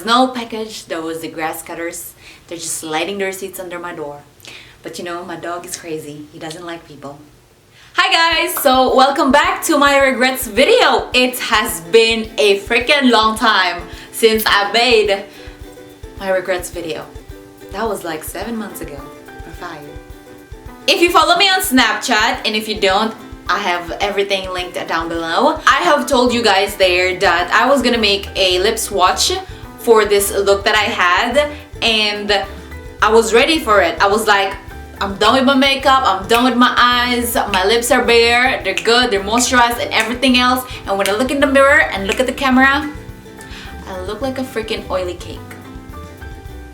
was no package. There was the grass cutters. They're just sliding their seats under my door. But you know, my dog is crazy. He doesn't like people. Hi guys! So welcome back to my regrets video. It has been a freaking long time since I made my regrets video. That was like 7 months ago or 5. If you follow me on Snapchat, and if you don't, I have everything linked down below. I have told you guys there that I was gonna make a lip swatch for this look that I had, and I was ready for it. I was like, I'm done with my makeup, I'm done with my eyes, my lips are bare, they're good, they're moisturized and everything else. And when I look in the mirror and look at the camera, I look like a freaking oily cake.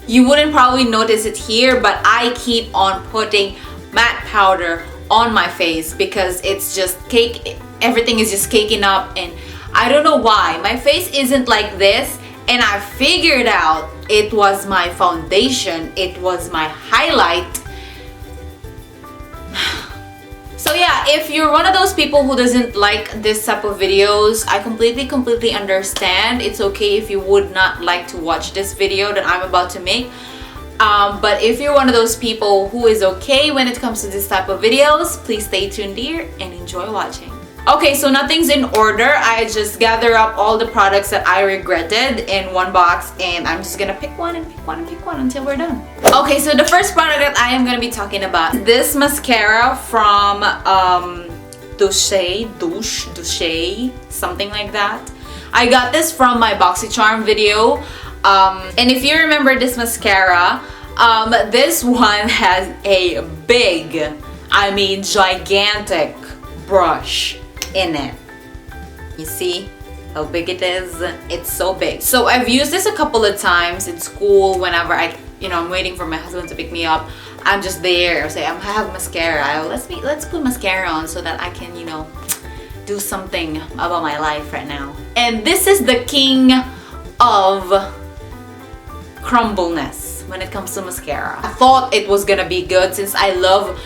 You wouldn't probably notice it here, but I keep on putting matte powder on my face because it's just cake, everything is just caking up, and I don't know why. My face isn't like this, and I figured out it was my foundation, it was my highlight. So yeah, if you're one of those people who doesn't like this type of videos, I completely understand. It's okay if you would not like to watch this video that I'm about to make. But if you're one of those people who is okay when it comes to this type of videos, please stay tuned here and enjoy watching. Okay, so nothing's in order. I just gather up all the products that I regretted in one box, and I'm just gonna pick one and pick one and pick one until we're done. Okay, so the first product that I am gonna be talking about, this mascara from Douche, something like that. I got this from my BoxyCharm video. And if you remember this mascara, this one has a big, I mean gigantic brush in it. You see how big it is? It's so big. So I've used this a couple of times in school whenever I'm waiting for my husband to pick me up. I'm just there, I say I have mascara. Let's put mascara on so that I can, do something about my life right now. And this is the king of crumbleness when it comes to mascara. I thought it was gonna be good since I love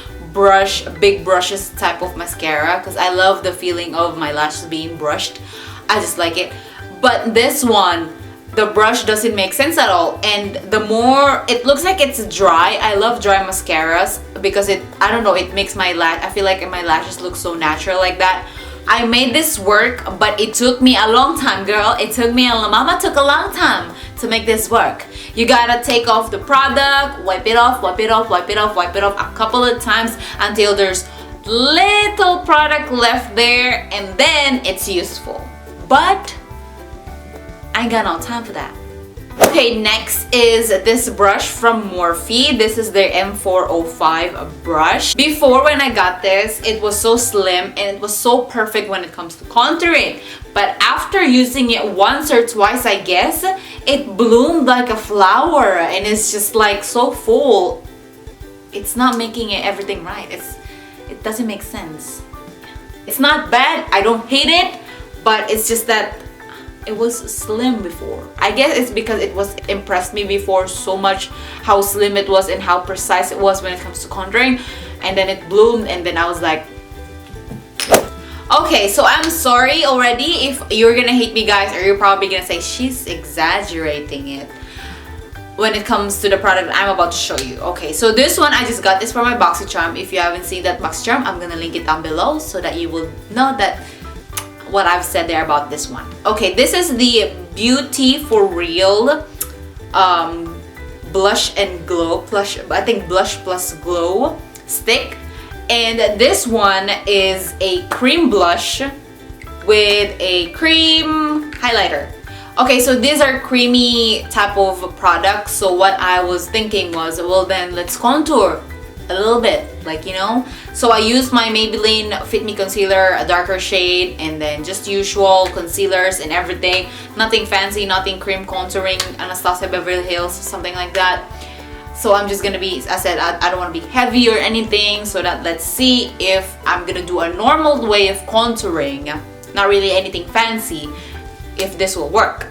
big brushes type of mascara, because I love the feeling of my lashes being brushed. I just like it. But this one, the brush doesn't make sense at all, and the more it looks like it's dry. I love dry mascaras because I don't know, it makes I feel like my lashes look so natural like that. I made this work, but it took me a long time, girl. Mama took a long time to make this work. You gotta take off the product, wipe it off a couple of times until there's little product left there, and then it's useful. But I ain't got no time for that. Okay, next is this brush from Morphe. This is their M405 brush. Before, when I got this, it was so slim and it was so perfect when it comes to contouring. But after using it once or twice, I guess, it bloomed like a flower and it's just like so full. It's not making everything right. It doesn't make sense. It's not bad, I don't hate it, but it's just that it was slim before. I guess it's because it was impressed me before so much how slim it was and how precise it was when it comes to contouring, and then it bloomed, and then I was like, okay, so I'm sorry already if you're gonna hate me, guys, or you're probably gonna say she's exaggerating it when it comes to the product that I'm about to show you. Okay, so this one, I just got this from my BoxyCharm. If you haven't seen that BoxyCharm, I'm gonna link it down below so that you will know that what I've said there about this one. Okay, this is the Beauty for Real Blush and Glow I think Blush Plus Glow stick, and this one is a cream blush with a cream highlighter. Okay, so these are creamy type of products, so what I was thinking was, well then let's contour a little bit, so I used my Maybelline Fit Me concealer, a darker shade, and then just usual concealers and everything, nothing fancy, nothing cream contouring, Anastasia Beverly Hills, something like that. So I'm just gonna be, as I said, I don't want to be heavy or anything, so that let's see if I'm gonna do a normal way of contouring, not really anything fancy, if this will work.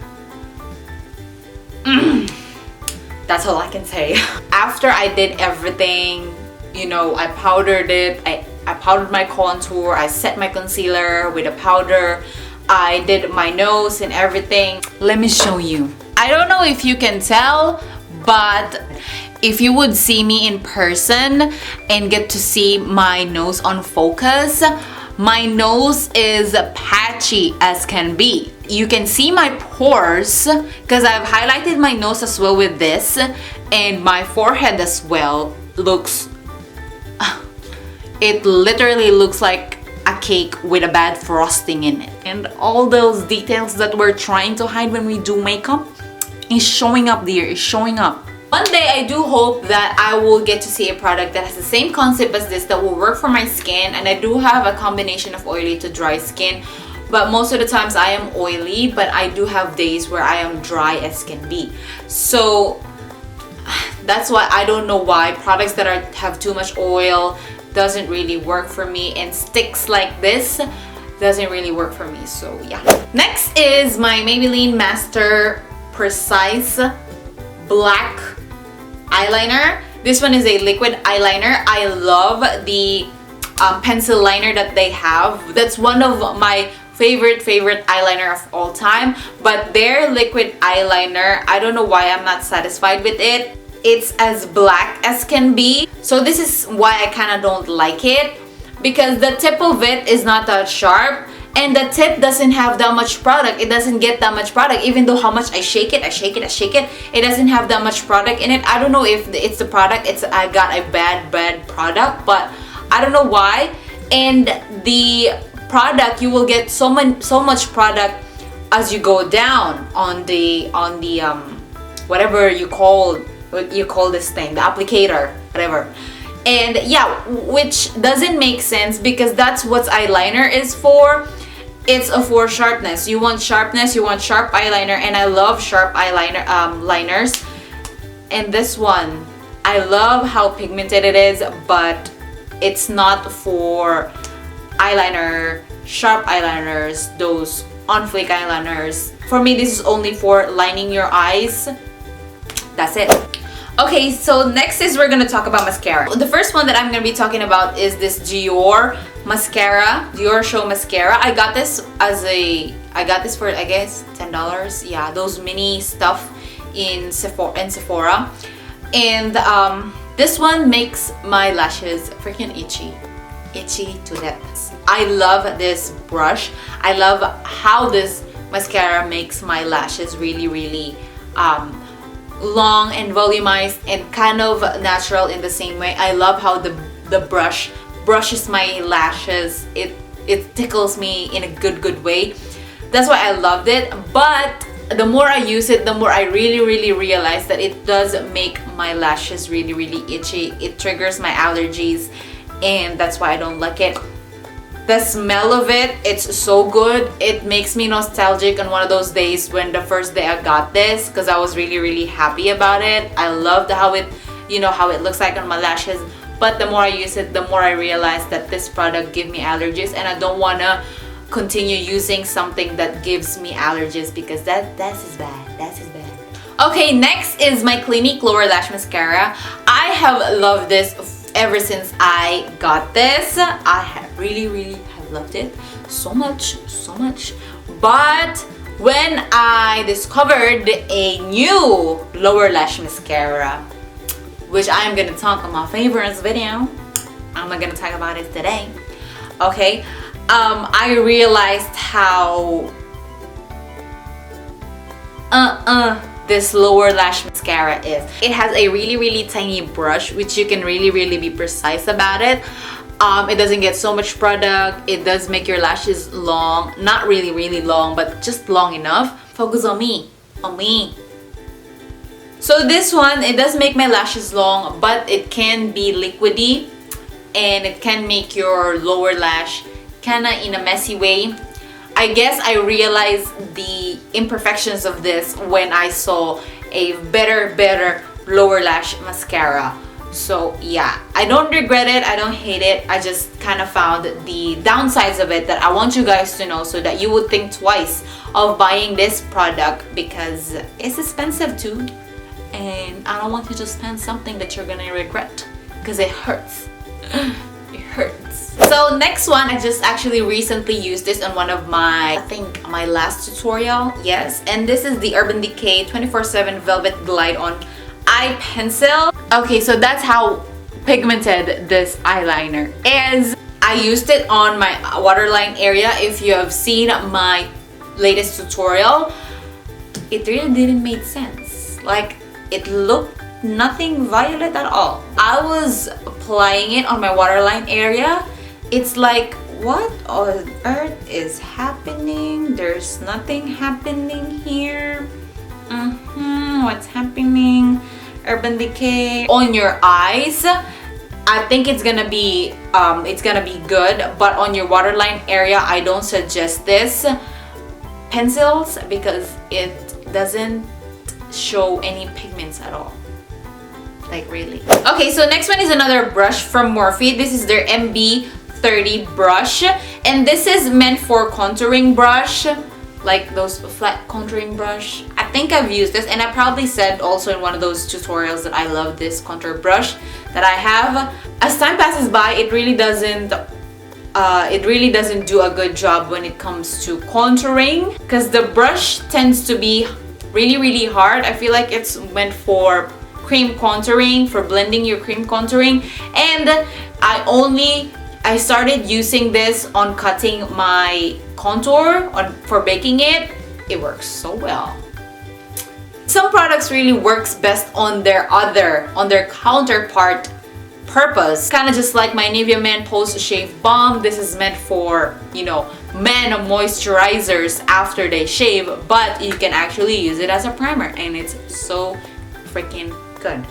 That's all I can say. After I did everything, I powdered it, I powdered my contour, I set my concealer with a powder, I did my nose and everything. Let me show you. I don't know if you can tell, but if you would see me in person and get to see my nose on focus, my nose is patchy as can be. You can see my pores because I've highlighted my nose as well with this, and my forehead as well looks, it literally looks like a cake with a bad frosting in it. And all those details that we're trying to hide when we do makeup is showing up there, is showing up. One day I do hope that I will get to see a product that has the same concept as this that will work for my skin, and I do have a combination of oily to dry skin, but most of the times I am oily, but I do have days where I am dry as can be. So that's why I don't know why products that have too much oil doesn't really work for me, and sticks like this doesn't really work for me. So yeah. Next is my Maybelline Master Precise Black eyeliner. This one is a liquid eyeliner. I love the pencil liner that they have. That's one of my favorite eyeliner of all time, but their liquid eyeliner, I don't know why I'm not satisfied with it. It's as black as can be. So this is why I kind of don't like it, because the tip of it is not that sharp, and the tip doesn't have that much product. It doesn't get that much product, even though how much I shake it, it doesn't have that much product in it. I don't know if it's the product, I got a bad product, but I don't know why. And the product, you will get so much product as you go down on the whatever you call this thing, the applicator, whatever. And yeah, which doesn't make sense, because that's what eyeliner is for. It's for sharpness. You want sharpness, you want sharp eyeliner, and I love sharp eyeliner liners. And this one, I love how pigmented it is, but it's not for eyeliner, sharp eyeliners, those on fleek eyeliners. For me, this is only for lining your eyes. That's it. Okay, so next is we're gonna talk about mascara. The first one that I'm gonna be talking about is this Dior mascara, Dior Show mascara. I got this for, I guess, $10. Yeah, those mini stuff in Sephora. And this one makes my lashes freaking itchy to death. I love this brush. I love how this mascara makes my lashes really long and volumized and kind of natural in the same way. I love how the brush brushes my lashes. It tickles me in a good way. That's why I loved it. But the more I use it, the more I really realize that it does make my lashes really itchy. It triggers my allergies, and that's why I don't like it. The smell of it, it's so good. It makes me nostalgic on one of those days when the first day I got this, because I was really happy about it. I loved how it, how it looks like on my lashes. But the more I use it, the more I realize that this product gives me allergies, and I don't want to continue using something that gives me allergies, because that's as bad. That's as bad. Okay, next is my Clinique Lower Lash Mascara. I have loved this ever since I got this. I have really have loved it so much. But when I discovered a new lower lash mascara, which I'm gonna talk on my favorites video, I'm not gonna talk about it today. Okay, I realized how this lower lash mascara is. It has a really tiny brush, which you can really be precise about it. It doesn't get so much product. It does make your lashes long, not really long, but just long enough. Focus on me, So this one, it does make my lashes long, but it can be liquidy, and it can make your lower lash kinda in a messy way. I guess I realized the imperfections of this when I saw a better lower lash mascara. So yeah, I don't regret it, I don't hate it. I just kind of found the downsides of it that I want you guys to know, so that you would think twice of buying this product, because it's expensive too, and I don't want you to spend something that you're gonna regret, because it hurts. It hurts. So next one, I just actually recently used this on one of my, I think my last tutorial, yes. And this is the Urban Decay 24/7 Velvet Glide On Eye Pencil. Okay, so that's how pigmented this eyeliner is. I used it on my waterline area. If you have seen my latest tutorial, it really didn't make sense. Like, it looked nothing violet at all. I was applying it on my waterline area. It's like, what on earth is happening? There's nothing happening here. What's happening? Urban Decay on your eyes, I think it's gonna be good, but on your waterline area, I don't suggest this pencils because it doesn't show any pigments at all. Like, really. Okay, so next one is another brush from Morphe. This is their MB30 brush, and this is meant for contouring brush, like those flat contouring brush. I think I've used this, and I probably said also in one of those tutorials that I love this contour brush that I have. As time passes by, it really doesn't do a good job when it comes to contouring, because the brush tends to be really hard. I feel like it's meant for cream contouring, for blending your cream contouring, and I started using this on cutting my contour for baking it. It works so well. Some products really works best on their counterpart purpose. Kind of just like my Nivea Men Post Shave Balm. This is meant for, you know, men moisturizers after they shave, but you can actually use it as a primer, and it's so freaking good.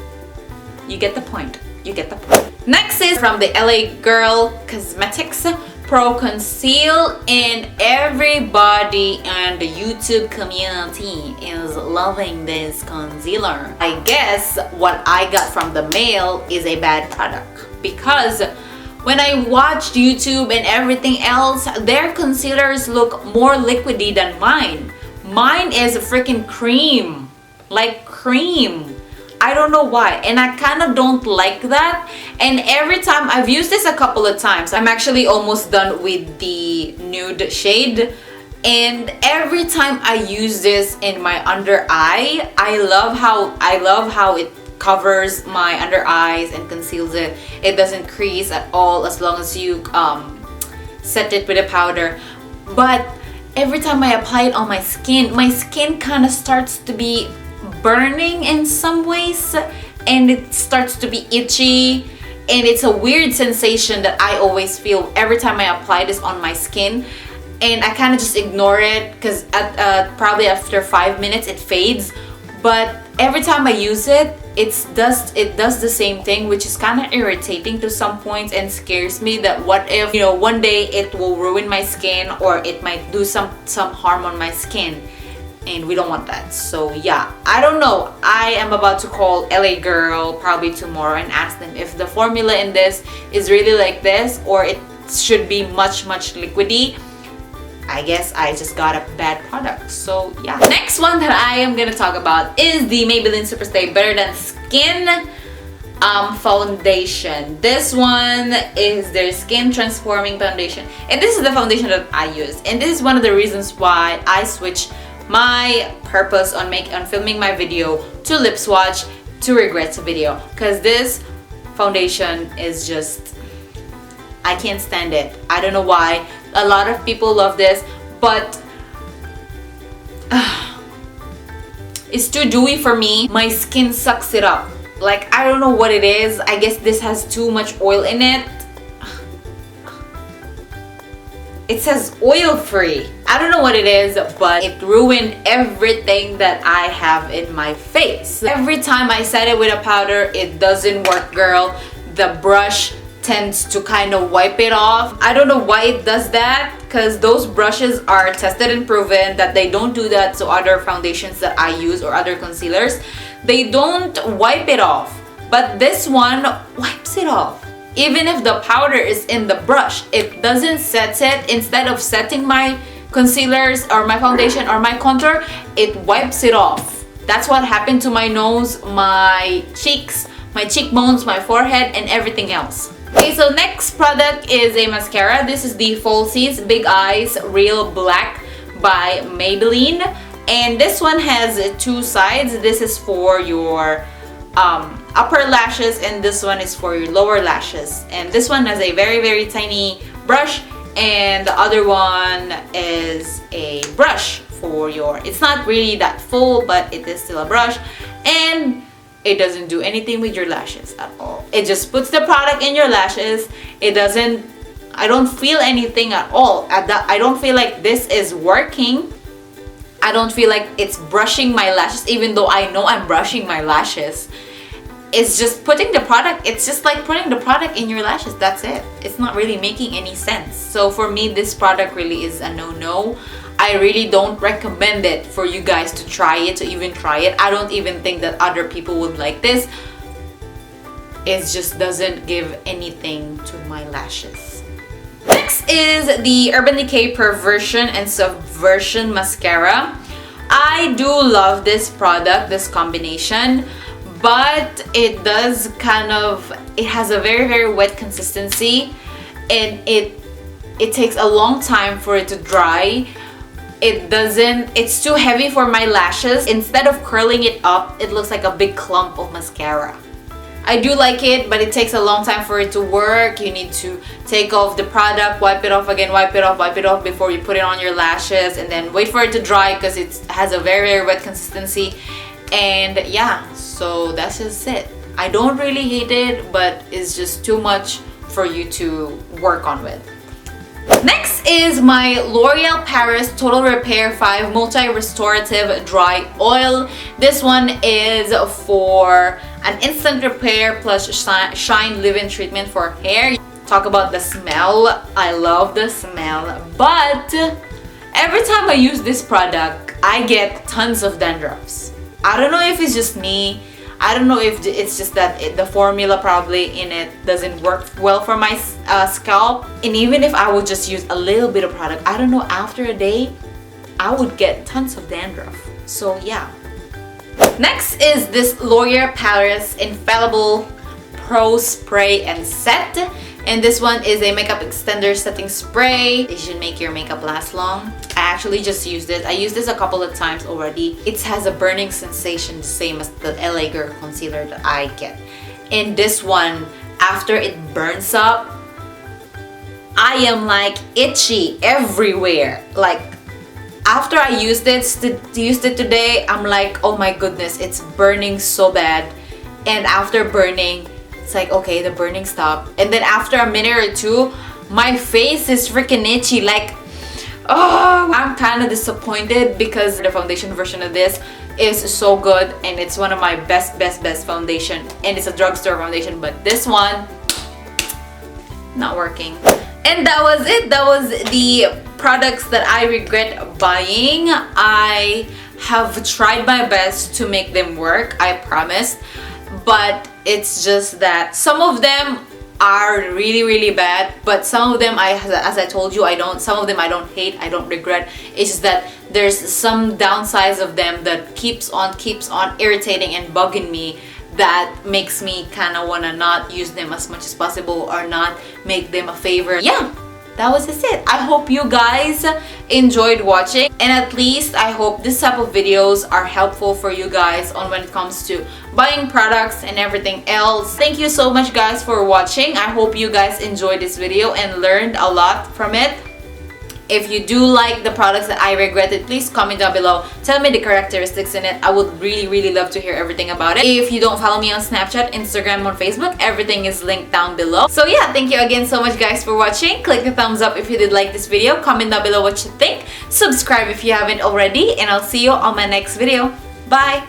You get the point. You get the point. Next is from the LA Girl Cosmetics Pro Conceal, and everybody in the YouTube community is loving this concealer. I guess what I got from the mail is a bad product, because when I watched YouTube and everything else, their concealers look more liquidy than mine. Mine is a freaking cream, like cream. I don't know why, and I kind of don't like that. And every time, I've used this a couple of times. I'm actually almost done with the nude shade, and every time I use this in my under eye, I love how it covers my under eyes and conceals it. It doesn't crease at all as long as you set it with a powder. But every time I apply it on my skin kind of starts to be burning in some ways, and it starts to be itchy, and it's a weird sensation that I always feel every time I apply this on my skin, and I kind of just ignore it because probably after 5 minutes it fades. But every time I use it, it does the same thing, which is kind of irritating to some points and scares me that what if, you know, one day it will ruin my skin, or it might do some harm on my skin. And we don't want that. So yeah, I don't know. I am about to call LA Girl probably tomorrow and ask them if the formula in this is really like this, or it should be much liquidy. I guess I just got a bad product. So yeah. Next one that I am gonna talk about is the Maybelline Superstay Better Than Skin foundation. This one is their Skin Transforming Foundation, and this is the foundation that I use, and this is one of the reasons why I switched my purpose on filming my video to lip swatch to regrets video, because this foundation is just, I can't stand it. I don't know why. A lot of people love this, but it's too dewy for me. My skin sucks it up. Like, I don't know what it is. I guess this has too much oil in it. It says oil free. I don't know what it is, but it ruined everything that I have in my face. Every time I set it with a powder, it doesn't work, girl. The brush tends to kind of wipe it off. I don't know why it does that, because those brushes are tested and proven that they don't do that to other foundations that I use or other concealers. They don't wipe it off, but this one wipes it off. Even if the powder is in the brush, it doesn't set it. Instead of setting my concealers or my foundation or my contour, it wipes it off. That's what happened to my nose, my cheeks, my cheekbones, my forehead, and everything else. Okay, so next product is a mascara. This is the Falsies Big Eyes Real Black by Maybelline. And this one has two sides. This is for your upper lashes and this one is for your lower lashes. And this one has a very tiny brush and the other one is a brush for your, it's not really that full but it is still a brush, and it doesn't do anything with your lashes at all. It just puts the product in your lashes. It doesn't, I don't feel anything at all. I don't feel like this is working. I don't feel like it's brushing my lashes, even though I know I'm brushing my lashes. It's just putting the product, it's just like putting the product in your lashes, that's it. It's not really making any sense. So for me, this product really is a no-no. I really don't recommend it for you guys to try it, to even try it. I don't even think that other people would like this. It just doesn't give anything to my lashes. Next is the Urban Decay Perversion and Subversion Mascara. I do love this product, this combination, but it does kind of, it has a very wet consistency and it takes a long time for it to dry. It's too heavy for my lashes. Instead of curling it up, it looks like a big clump of mascara. I do like it, but it takes a long time for it to work. You need to take off the product, wipe it off again, wipe it off before you put it on your lashes, and then wait for it to dry because it has a very wet consistency. And yeah, so that's just it. I don't really hate it, but it's just too much for you to work on with. Next is my L'Oreal Paris Total Repair 5 Multi-Restorative Dry Oil. This one is for an instant repair plus shine leave-in treatment for hair. Talk about the smell. I love the smell, but every time I use this product, I get tons of dandruffs. I don't know if it's just me. I don't know if it's just that the formula probably in it doesn't work well for my scalp. And even if I would just use a little bit of product, I don't know, after a day, I would get tons of dandruff. So yeah. Next is this L'Oreal Paris Infallible Pro Spray and Set. And this one is a makeup extender setting spray. It should make your makeup last long. I actually just used it. I used this a couple of times already. It has a burning sensation, the same as the LA Girl concealer that I get. And this one, after it burns up, I am like itchy everywhere. Like after I used it today, I'm like, oh my goodness, it's burning so bad. And after burning, it's like, okay, the burning stopped. And then after a minute or two, my face is freaking itchy. Like, oh, I'm kind of disappointed because the foundation version of this is so good and it's one of my best foundation, and it's a drugstore foundation, but this one, not working. And that was it. That was the products that I regret buying. I have tried my best to make them work, I promise, but it's just that some of them are really bad, but some of them, as I told you, some of them I don't hate, I don't regret. It's just that there's some downsides of them that keeps on irritating and bugging me, that makes me kind of want to not use them as much as possible or not make them a favor. Yeah, that was just it. I hope you guys enjoyed watching, and at least I hope this type of videos are helpful for you guys on when it comes to buying products and everything else. Thank you so much guys for watching. I hope you guys enjoyed this video and learned a lot from it. If you do like the products that I regretted, please comment down below. Tell me the characteristics in it. I would really love to hear everything about it. If you don't follow me on Snapchat, Instagram, or Facebook, everything is linked down below. So yeah, thank you again so much guys for watching. Click the thumbs up if you did like this video. Comment down below what you think. Subscribe if you haven't already. And I'll see you on my next video. Bye!